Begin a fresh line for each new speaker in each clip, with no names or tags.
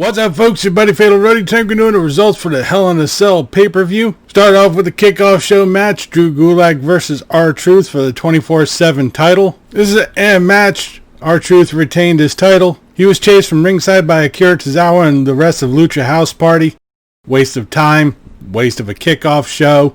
What's up, folks? Your buddy Fatalroadie. Time we're doing the results for the Hell in a Cell pay-per-view. Start off with the kickoff show match. Drew Gulak versus R-Truth for the 24/7 title. This is a match. R-Truth retained his title. He was chased from ringside by Akira Tozawa and the rest of Lucha House Party. Waste of time. Waste of a kickoff show.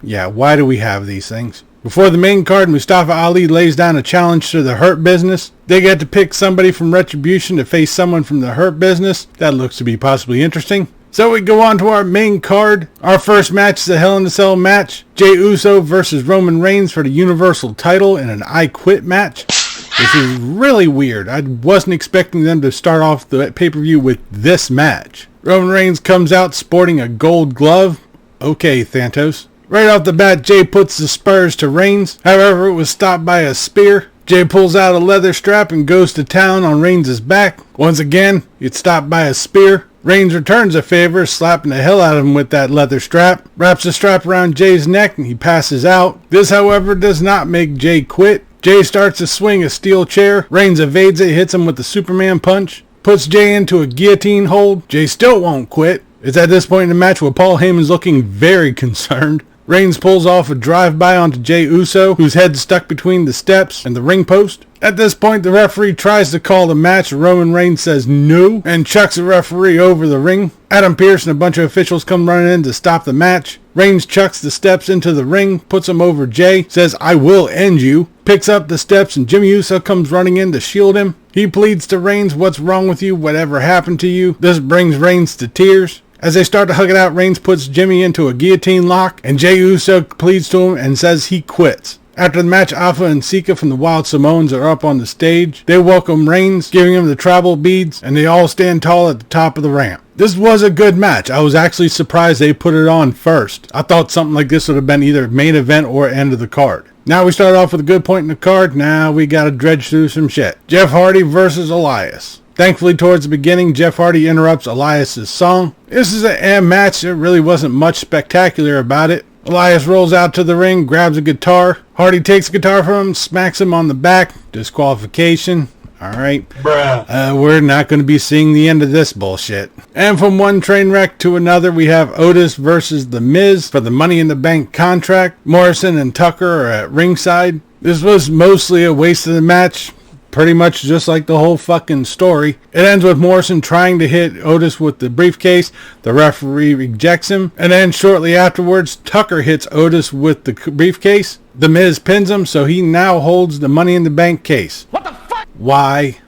Yeah, why do we have these things? Before the main card, Mustafa Ali lays down a challenge to the Hurt Business. They get to pick somebody from Retribution to face someone from the Hurt Business. That looks to be possibly interesting. So we go on to our main card. Our first match is a Hell in a Cell match. Jey Uso versus Roman Reigns for the Universal title in an I Quit match. This is really weird. I wasn't expecting them to start off the pay-per-view with this match. Roman Reigns comes out sporting a gold glove. Okay, Thanos. Right off the bat, Jey puts the spurs to Reigns. However, it was stopped by a spear. Jey pulls out a leather strap and goes to town on Reigns' back. Once again, it's stopped by a spear. Reigns returns a favor, slapping the hell out of him with that leather strap. Wraps the strap around Jey's neck and he passes out. This, however, does not make Jey quit. Jey starts to swing a steel chair. Reigns evades it, hits him with the Superman punch. Puts Jey into a guillotine hold. Jey still won't quit. It's at this point in the match where Paul Heyman's looking very concerned. Reigns pulls off a drive-by onto Jey Uso, whose head's stuck between the steps and the ring post. At this point, the referee tries to call the match. Roman Reigns says no and chucks the referee over the ring. Adam Pearce and a bunch of officials come running in to stop the match. Reigns chucks the steps into the ring, puts him over Jey, says, "I will end you," picks up the steps, and Jimmy Uso comes running in to shield him. He pleads to Reigns, "What's wrong with you? Whatever happened to you?" This brings Reigns to tears. As they start to hug it out, Reigns puts Jimmy into a guillotine lock, and Jey Uso pleads to him and says he quits. After the match, Alpha and Sika from the Wild Samoans are up on the stage. They welcome Reigns, giving him the tribal beads, and they all stand tall at the top of the ramp. This was a good match. I was actually surprised they put it on first. I thought something like this would have been either main event or end of the card. Now we start off with a good point in the card. Now we gotta dredge through some shit. Jeff Hardy versus Elias. Thankfully, towards the beginning, Jeff Hardy interrupts Elias' song. This is a match. There really wasn't much spectacular about it. Elias rolls out to the ring, grabs a guitar. Hardy takes the guitar from him, smacks him on the back. Disqualification. Alright. We're not going to be seeing the end of this bullshit. And from one train wreck to another, we have Otis versus The Miz for the Money in the Bank contract. Morrison and Tucker are at ringside. This was mostly a waste of the match. Pretty much just like the whole fucking story. It ends with Morrison trying to hit Otis with the briefcase. The referee rejects him. And then shortly afterwards, Tucker hits Otis with the briefcase. The Miz pins him, so he now holds the Money in the Bank case. What the fuck? Why?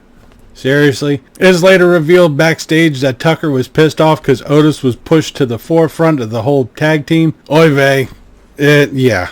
Seriously? It is later revealed backstage that Tucker was pissed off because Otis was pushed to the forefront of the whole tag team. Oy vey. Yeah,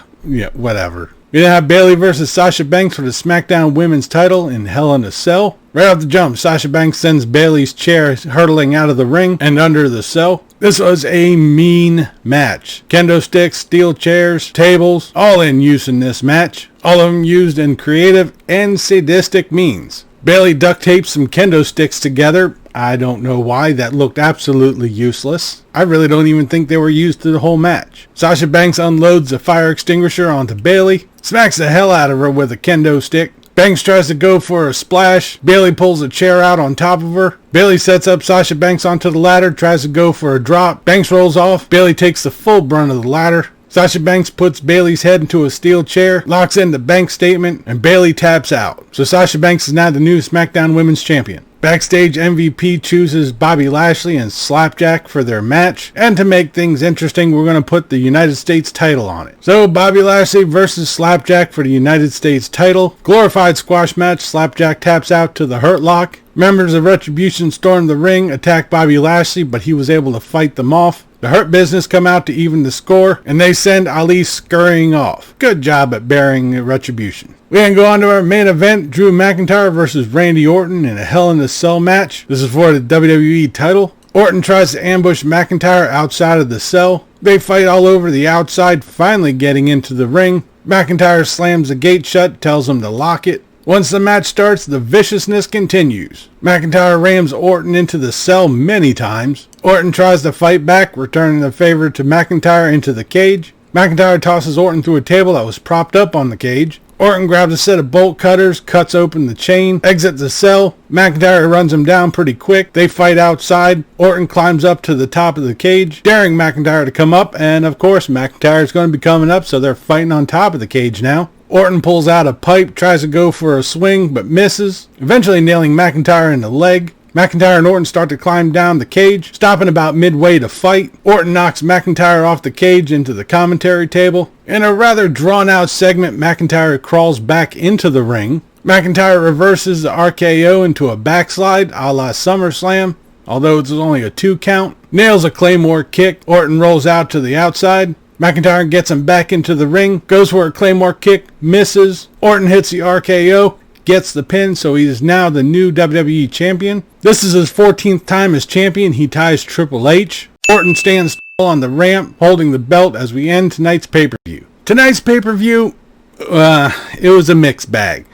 whatever. We then have Bayley versus Sasha Banks for the SmackDown Women's title in Hell in a Cell. Right off the jump, Sasha Banks sends Bayley's chair hurtling out of the ring and under the cell. This was a mean match. Kendo sticks, steel chairs, tables, all in use in this match. All of them used in creative and sadistic means. Bayley duct taped some kendo sticks together. I don't know why. That looked absolutely useless. I really don't even think they were used through the whole match. Sasha Banks unloads a fire extinguisher onto Bayley, smacks the hell out of her with a kendo stick. Banks tries to go for a splash. Bayley pulls a chair out on top of her. Bayley sets up Sasha Banks onto the ladder, tries to go for a drop. Banks rolls off. Bayley takes the full brunt of the ladder. Sasha Banks puts Bayley's head into a steel chair, locks in the Banks statement, and Bayley taps out. So Sasha Banks is now the new SmackDown Women's Champion. Backstage, MVP chooses Bobby Lashley and Slapjack for their match. And to make things interesting, we're going to put the United States title on it. So Bobby Lashley versus Slapjack for the United States title. Glorified squash match. Slapjack taps out to the Hurt Lock. Members of Retribution storm the ring, attack Bobby Lashley, but he was able to fight them off. The Hurt Business come out to even the score, and they send Ali scurrying off. Good job at burying Retribution. We then go on to our main event, Drew McIntyre versus Randy Orton in a Hell in a Cell match. This is for the WWE title. Orton tries to ambush McIntyre outside of the cell. They fight all over the outside, finally getting into the ring. McIntyre slams the gate shut, tells him to lock it. Once the match starts, the viciousness continues. McIntyre rams Orton into the cell many times. Orton tries to fight back, returning the favor to McIntyre into the cage. McIntyre tosses Orton through a table that was propped up on the cage. Orton grabs a set of bolt cutters, cuts open the chain, exits the cell. McIntyre runs him down pretty quick. They fight outside. Orton climbs up to the top of the cage, daring McIntyre to come up, and of course McIntyre is going to be coming up, so they're fighting on top of the cage now. Orton pulls out a pipe, tries to go for a swing, but misses, eventually nailing McIntyre in the leg. McIntyre and Orton start to climb down the cage, stopping about midway to fight. Orton knocks McIntyre off the cage into the commentary table. In a rather drawn-out segment, McIntyre crawls back into the ring. McIntyre reverses the RKO into a backslide, a la SummerSlam, although it's only a 2 count. Nails a Claymore kick. Orton rolls out to the outside. McIntyre gets him back into the ring, goes for a Claymore kick, misses. Orton hits the RKO, gets the pin, so he is now the new WWE champion. This is his 14th time as champion. He ties Triple H. Orton stands tall on the ramp, holding the belt as we end tonight's pay-per-view. Tonight's pay-per-view, it was a mixed bag.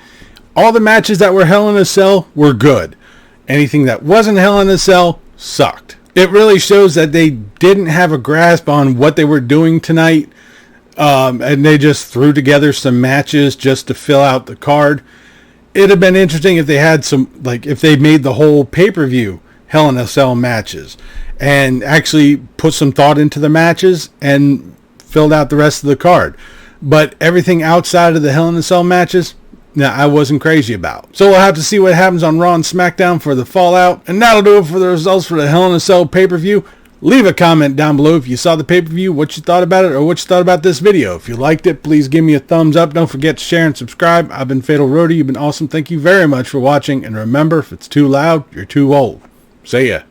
All the matches that were Hell in a Cell were good. Anything that wasn't Hell in a Cell sucked. It really shows that they didn't have a grasp on what they were doing tonight, and they just threw together some matches just to fill out the card. It'd have been interesting if they had if they made the whole pay-per-view Hell in a Cell matches and actually put some thought into the matches and filled out the rest of the card. But everything outside of the Hell in a Cell matches, I wasn't crazy about. So we'll have to see what happens on Raw and SmackDown for the fallout. And that'll do it for the results for the Hell in a Cell pay-per-view. Leave a comment down below if you saw the pay-per-view, what you thought about it, or what you thought about this video. If you liked it, please give me a thumbs up. Don't forget to share and subscribe. I've been Fatalroadie. You've been awesome. Thank you very much for watching. And remember, if it's too loud, you're too old. See ya.